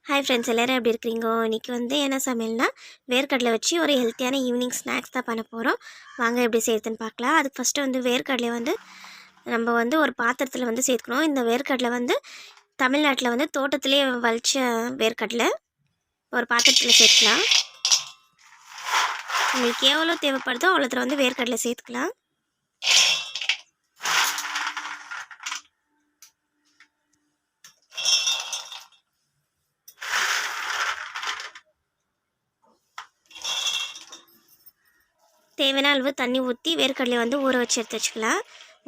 Hi friends, எல்லோரும் எப்படி இருக்கிறீங்க? இன்றைக்கி வந்து என்ன சமையல்னா வேர்க்கடலை வச்சு ஒரு ஹெல்த்தியான ஈவினிங் ஸ்நாக்ஸ் தான் பண்ண போகிறோம். வாங்க எப்படி செய்யுதுன்னு பார்க்கலாம். அதுக்கு ஃபஸ்ட்டு வந்து வேர்க்கடலை வந்து நம்ம வந்து ஒரு பாத்திரத்தில் வந்து சேர்த்துக்கணும். இந்த வேர்க்கடலை வந்து தமிழ்நாட்டில் வந்து தோட்டத்திலே வலிச்ச வேர்க்கடலை ஒரு பாத்திரத்தில் சேர்த்துக்கலாம். உங்களுக்கு எவ்வளோ தேவைப்படுதோ அவ்வளோத்துல வந்து வேர்க்கடலை சேர்த்துக்கலாம். தேவையான அளவு தண்ணி ஊற்றி வேர்க்கடலையை வந்து ஊற வச்சு எடுத்து வச்சுக்கலாம்.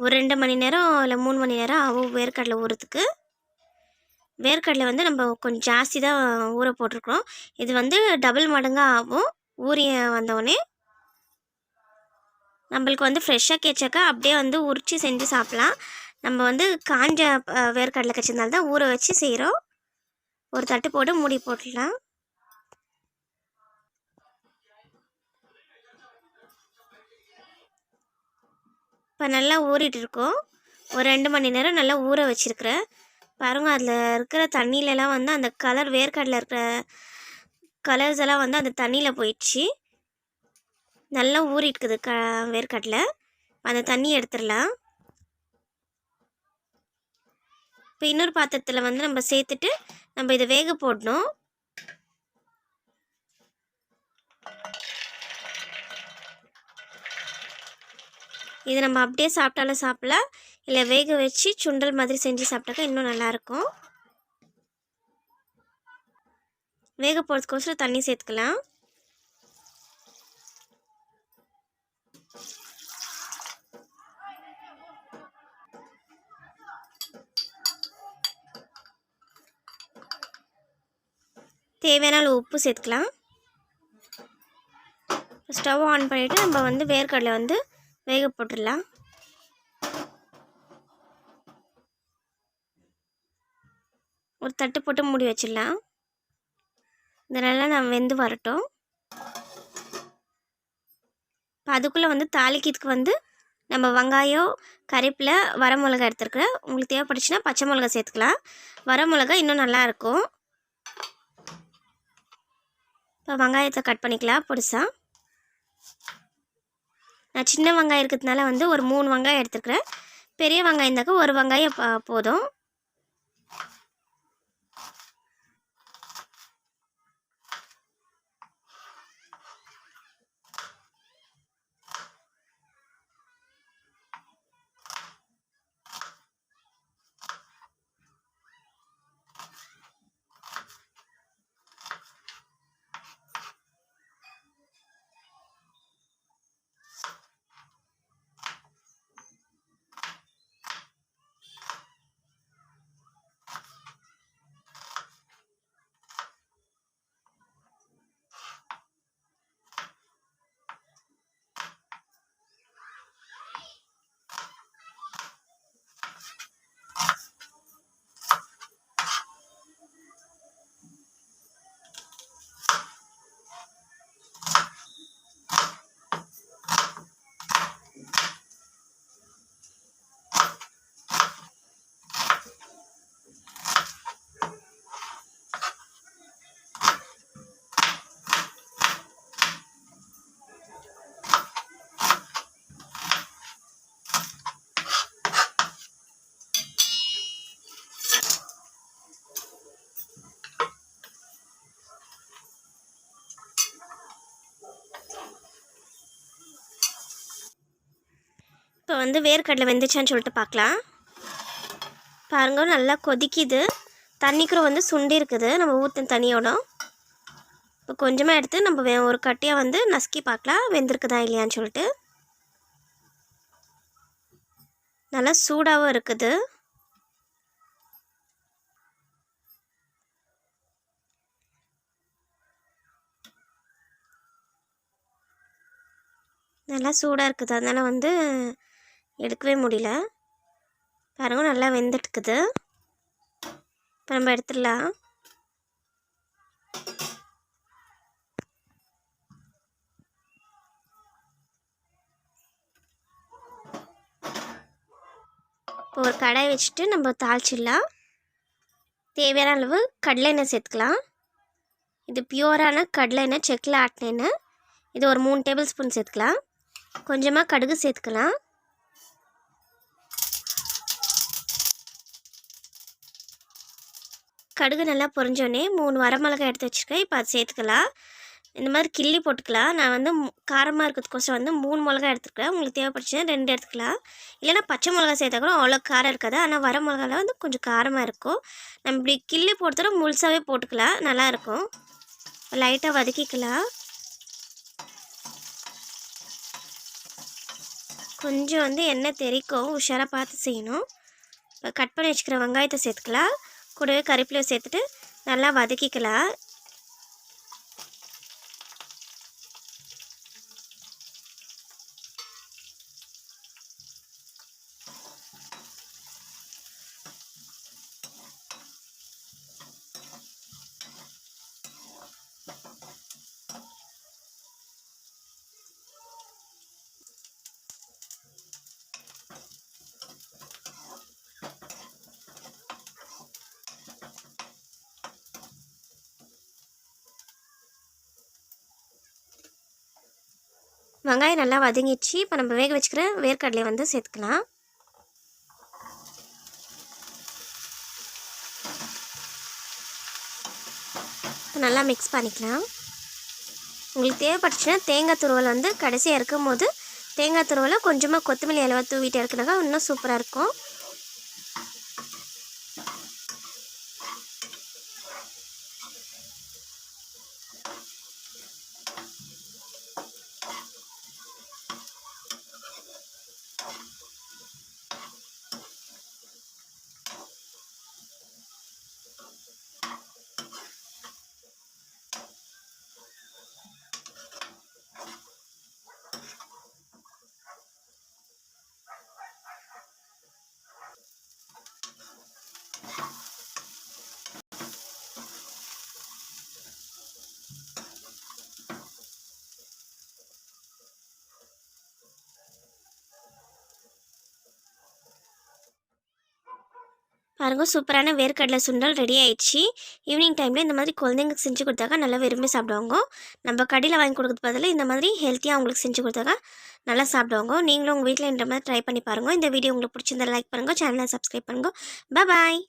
ஒரு 2 மணி நேரம் இல்லை 3 மணி நேரம் ஆகும் வேர்க்கடலை ஊறதுக்கு. வேர்க்கடலை வந்து நம்ம கொஞ்சம் ஜாஸ்தி தான் ஊற போட்டிருக்கிறோம். இது வந்து டபுள் மடங்காக ஆகும். ஊறி வந்தோடனே நம்மளுக்கு வந்து ஃப்ரெஷ்ஷாக கேச்சாக்கா அப்படியே வந்து உரித்து செஞ்சு சாப்பிட்லாம். நம்ம வந்து காஞ்ச வேர்க்கடலை கச்சிருந்தால தான் ஊற வச்சு செய்கிறோம். ஒரு தட்டு போட்டு மூடி போட்டுடலாம். இப்போ நல்லா ஊறிட்டு இருக்கோம். ஒரு 2 மணி நேரம் நல்லா ஊற வச்சுருக்கிறேன். பாருங்க, அதில் இருக்கிற தண்ணியிலலாம் வந்து அந்த கலர் வேர்க்கடலை இருக்கிற கலர்ஸ் எல்லாம் வந்து அந்த தண்ணியில் போயிடுச்சு. நல்லா ஊறிட்டுக்குது வேர்க்கடலை. அந்த தண்ணி எடுத்துடலாம். இப்போ இன்னொரு பாத்திரத்தில் வந்து நம்ம சேர்த்துட்டு நம்ம இதை வேக போடணும். இது நம்ம அப்படியே சாப்பிட்டாலும் சாப்பிடலாம், இல்லை வேக வச்சு சுண்டல் மாதிரி செஞ்சு சாப்பிட்டாக்கா இன்னும் நல்லாயிருக்கும். வேக போகிறதுக்கோசரம் தண்ணி சேர்த்துக்கலாம். தேவையான அளவு உப்பு சேர்த்துக்கலாம். ஸ்டவ் ஆன் பண்ணிவிட்டு நம்ம வந்து வேர்க்கடலை வந்து வேக போட்டுடலாம். ஒரு தட்டு போட்டு மூடி வச்சிடலாம். இதனால் நம்ம வெந்து வரட்டும். இப்போ அதுக்குள்ளே வந்து தாளிக்கிறதுக்கு வந்து நம்ம வெங்காயம், கறிவேப்பிலை, வரமிளகா எடுத்துருக்குறேன். உங்களுக்கு தேவைப்பட்டுச்சுன்னா பச்சை மிளகா சேர்த்துக்கலாம். வரமிளகா இன்னும் நல்லாயிருக்கும். இப்போ வெங்காயத்தை கட் பண்ணிக்கலாம் பொடிசாக. நான் சின்ன வெங்காயம் இருக்கிறதுனால வந்து ஒரு 3 வெங்காயம் எடுத்துருக்குறேன். பெரிய வெங்காயம் இருந்தாக்க ஒரு வெங்காயம் போதும். இப்போ வந்து வேர்க்கடலை வெந்துச்சான்னு சொல்லிட்டு பார்க்கலாம். பாருங்க, நல்லா கொதிக்குது. தண்ணிக்குறம் வந்து சுண்டி இருக்குது நம்ம ஊற்றின தண்ணியோட. இப்போ கொஞ்சமாக எடுத்து நம்ம ஒரு கட்டியாக வந்து நசுக்கி பார்க்கலாம் வெந்திருக்குதா இல்லையான்னு சொல்லிட்டு. நல்லா சூடாகவும் இருக்குது. நல்லா சூடாக இருக்குது, அதனால் வந்து எடுக்கவே முடியல. பாருங்க, நல்லா வெந்துட்டுக்குது. இப்போ நம்ம எடுத்துடலாம். இப்போ ஒரு கடாய் வச்சுட்டு நம்ம தாளிச்சிடலாம். தேவையான அளவு கடலை எண்ணெய் சேர்த்துக்கலாம். இது பியூரான கடலை எண்ணெய், செக்கில் ஆட்டின எண்ணெய். இது ஒரு 3 டேபிள் ஸ்பூன் சேர்த்துக்கலாம். கொஞ்சமாக கடுகு சேர்த்துக்கலாம். கடுகு நல்லா பொரிஞ்சோடனே 3 வரமிளகாய் எடுத்து வச்சுருக்கேன். இப்போ அது சேர்த்துக்கலாம். இந்த மாதிரி கிள்ளி போட்டுக்கலாம். நான் வந்து காரமாக இருக்கிறதுக்கோசரம் வந்து 3 மிளகா எடுத்துக்கிறேன். உங்களுக்கு தேவைப்பட்டுச்சுன்னா 2 எடுத்துக்கலாம். இல்லைனா பச்சை மிளகா சேர்த்தா கூட அவ்வளோ காரம் இருக்காது. ஆனால் வர மிளகாவில் வந்து கொஞ்சம் காரமாக இருக்கும். நம்ம இப்படி கிள்ளி போடுறதோட முழுசாகவே போட்டுக்கலாம், நல்லாயிருக்கும். லைட்டாக வதக்கிக்கலாம். கொஞ்சம் வந்து எண்ணெய் தெறிக்கும், உஷாராக பார்த்து செய்யணும். இப்போ கட் பண்ணி வச்சுக்கிற வெங்காயத்தை சேர்த்துக்கலாம். கூடவே கறிவேப்பிலையை சேர்த்துட்டு நல்லா வதக்கிக்கலாம். வெங்காயம் நல்லா வதங்கிடுச்சு. இப்போ நம்ம வேக வச்சுக்கிற வேர்க்கடலையை வந்து சேர்த்துக்கலாம். நல்லா மிக்ஸ் பண்ணிக்கலாம். உங்களுக்கு தேவைப்பட்டுச்சுன்னா தேங்காய் துருவல் வந்து கடைசியாக இருக்கும் போது தேங்காய் துருவலை கொஞ்சமாக கொத்தமல்லி இலை தூவிட்டு இருக்கிறதா இன்னும் சூப்பராக இருக்கும். பாருங்கள், சூப்பரான வேர்க்கடலை சுண்டல் ரெடி ஆயிடுச்சு. ஈவினிங் டைமில் இந்த மாதிரி குழந்தைங்களுக்கு செஞ்சு கொடுத்தாக்கா நல்லா விரும்பி சாப்பிடுவாங்க. நம்ம கடையில் வாங்கி கொடுக்குறது பதில் இந்த மாதிரி ஹெல்த்தியாக அவங்களுக்கு செஞ்சு கொடுத்தாக்கா நல்லா சாப்பிடுவாங்க. நீங்களும் உங்கள் வீட்டில் இந்த மாதிரி ட்ரை பண்ணி பாருங்கள். இந்த வீடியோ உங்களுக்கு பிடிச்சிருந்தா லைக் பண்ணுங்கள், சேனலை சப்ஸ்கிரைப் பண்ணுங்கள். பாய்.